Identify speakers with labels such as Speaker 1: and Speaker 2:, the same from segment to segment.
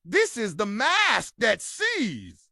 Speaker 1: This is the mask that sees.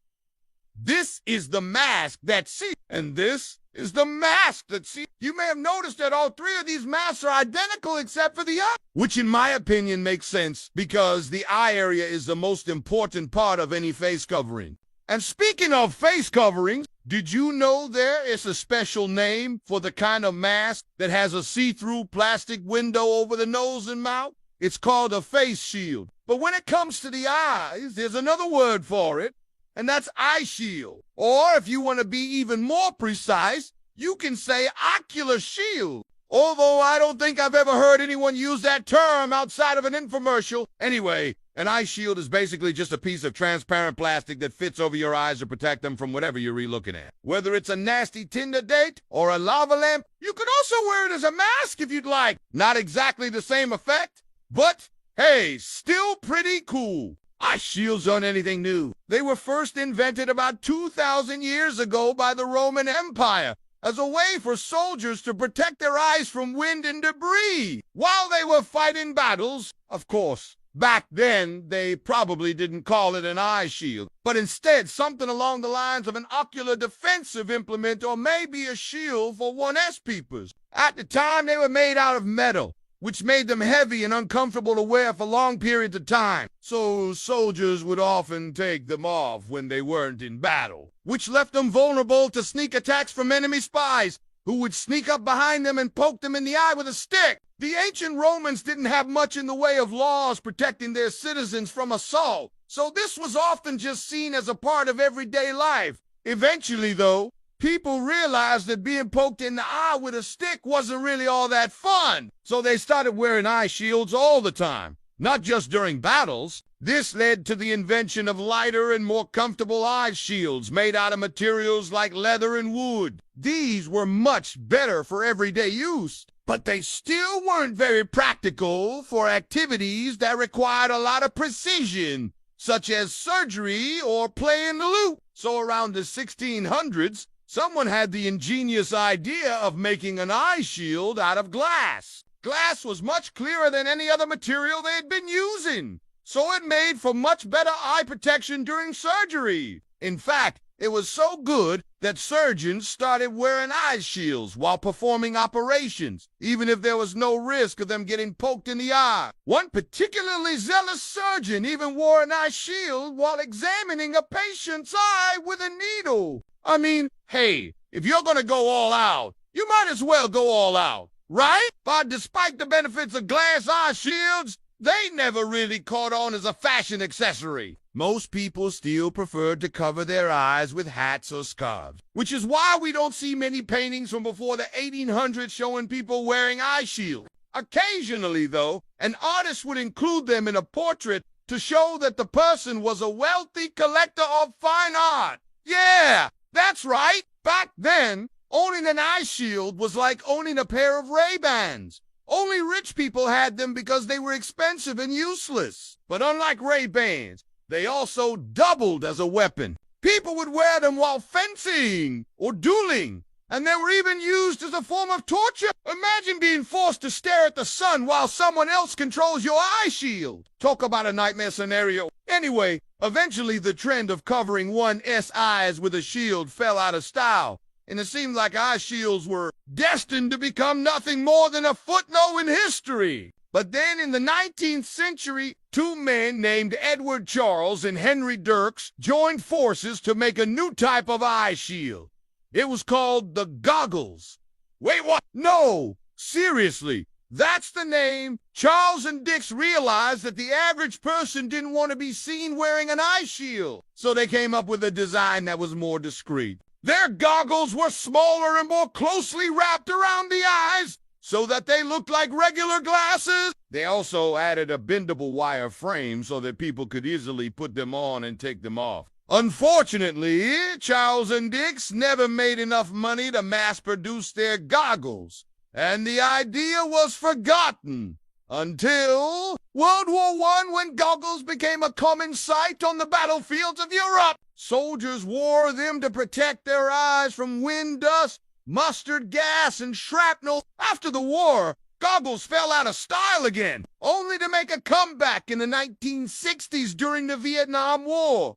Speaker 1: This is the mask that sees. And this is the mask that sees. You may have noticed that all three of these masks are identical except for the eye, which in my opinion makes sense because the eye area is the most important part of any face covering. And speaking of face coverings, did you know there is a special name for the kind of mask that has a see-through plastic window over the nose and mouth? It's called a face shield. But when it comes to the eyes, there's another word for it, and that's eye shield. Or if you want to be even more precise, you can say ocular shield. Although I don't think I've ever heard anyone use that term outside of an infomercial. Anyway, an eye shield is basically just a piece of transparent plastic that fits over your eyes to protect them from whatever you're looking at. Whether it's a nasty Tinder date or a lava lamp, you could also wear it as a mask if you'd like. Not exactly the same effect, but hey, still pretty cool. Eye shields aren't anything new. They were first invented about 2,000 years ago by the Roman Empire as a way for soldiers to protect their eyes from wind and debris while they were fighting battles. Of course, back then, they probably didn't call it an eye shield, but instead something along the lines of an ocular defensive implement or maybe a shield for 1S peepers. At the time, they were made out of metal, which made them heavy and uncomfortable to wear for long periods of time. So soldiers would often take them off when they weren't in battle, which left them vulnerable to sneak attacks from enemy spies, who would sneak up behind them and poke them in the eye with a stick. The ancient Romans didn't have much in the way of laws protecting their citizens from assault, so this was often just seen as a part of everyday life. Eventually, though, people realized that being poked in the eye with a stick wasn't really all that fun, so they started wearing eye shields all the time, not just during battles. This led to the invention of lighter and more comfortable eye shields made out of materials like leather and wood. These were much better for everyday use, but they still weren't very practical for activities that required a lot of precision, such as surgery or playing the lute. So around the 1600s, someone had the ingenious idea of making an eye shield out of glass. Glass was much clearer than any other material they had been using, so it made for much better eye protection during surgery. In fact, it was so good that surgeons started wearing eye shields while performing operations, even if there was no risk of them getting poked in the eye. One particularly zealous surgeon even wore an eye shield while examining a patient's eye with a needle. I mean, hey, if you're gonna go all out, you might as well go all out, right? But despite the benefits of glass eye shields, they never really caught on as a fashion accessory. Most people still preferred to cover their eyes with hats or scarves, which is why we don't see many paintings from before the 1800s showing people wearing eye shields. Occasionally, though, an artist would include them in a portrait to show that the person was a wealthy collector of fine art. Yeah, that's right. Back then, owning an eye shield was like owning a pair of Ray-Bans. Only rich people had them because they were expensive and useless. But unlike Ray-Bans, they also doubled as a weapon. People would wear them while fencing or dueling, and they were even used as a form of torture. Imagine being forced to stare at the sun while someone else controls your eye shield. Talk about a nightmare scenario. Anyway, eventually the trend of covering 1S eyes with a shield fell out of style, and it seemed like eye shields were destined to become nothing more than a footnote in history. But then in the 19th century, two men named Edward Charles and Henry Dirks joined forces to make a new type of eye shield. It was called the goggles. Wait, what? No, seriously, that's the name. Charles and Dix realized that the average person didn't want to be seen wearing an eye shield, so they came up with a design that was more discreet. Their goggles were smaller and more closely wrapped around the eyes so that they looked like regular glasses. They also added a bendable wire frame so that people could easily put them on and take them off. Unfortunately, Charles and Dix never made enough money to mass-produce their goggles, and the idea was forgotten until World War I, when goggles became a common sight on the battlefields of Europe. Soldiers wore them to protect their eyes from wind, dust, mustard gas, and shrapnel. After the war, Goggles fell out of style again, only to make a comeback in the 1960s during the Vietnam War.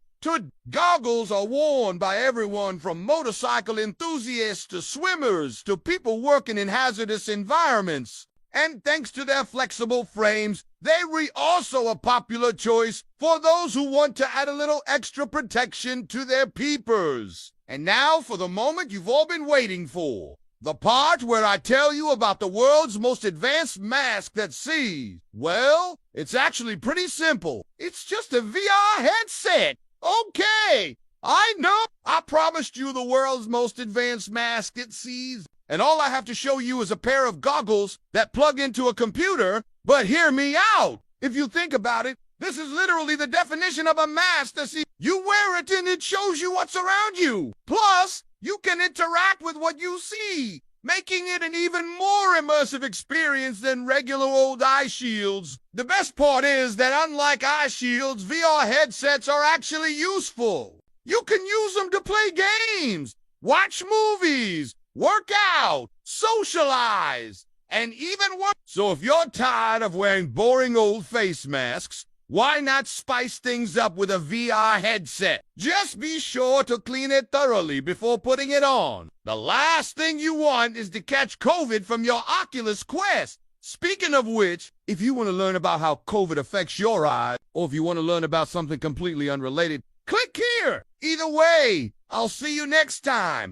Speaker 1: Goggles are worn by everyone from motorcycle enthusiasts to swimmers to people working in hazardous environments. And thanks to their flexible frames, they are also a popular choice for those who want to add a little extra protection to their peepers. And now for the moment you've all been waiting for. The part where I tell you about the world's most advanced mask that sees. Well, it's actually pretty simple. It's just a VR headset. Okay, I know. I promised you the world's most advanced mask that sees. And all I have to show you is a pair of goggles that plug into a computer. But hear me out. If you think about it, this is literally the definition of a mask that sees. You wear it and it shows you what's around you. Plus, you can interact with what you see, making it an even more immersive experience than regular old eye shields. The best part is that unlike eye shields, VR headsets are actually useful. You can use them to play games, watch movies, work out, socialize, and even work. So if you're tired of wearing boring old face masks, why not spice things up with a VR headset? Just be sure to clean it thoroughly before putting it on. The last thing you want is to catch COVID from your Oculus Quest. Speaking of which, if you want to learn about how COVID affects your eyes, or if you want to learn about something completely unrelated, click here. Either way, I'll see you next time.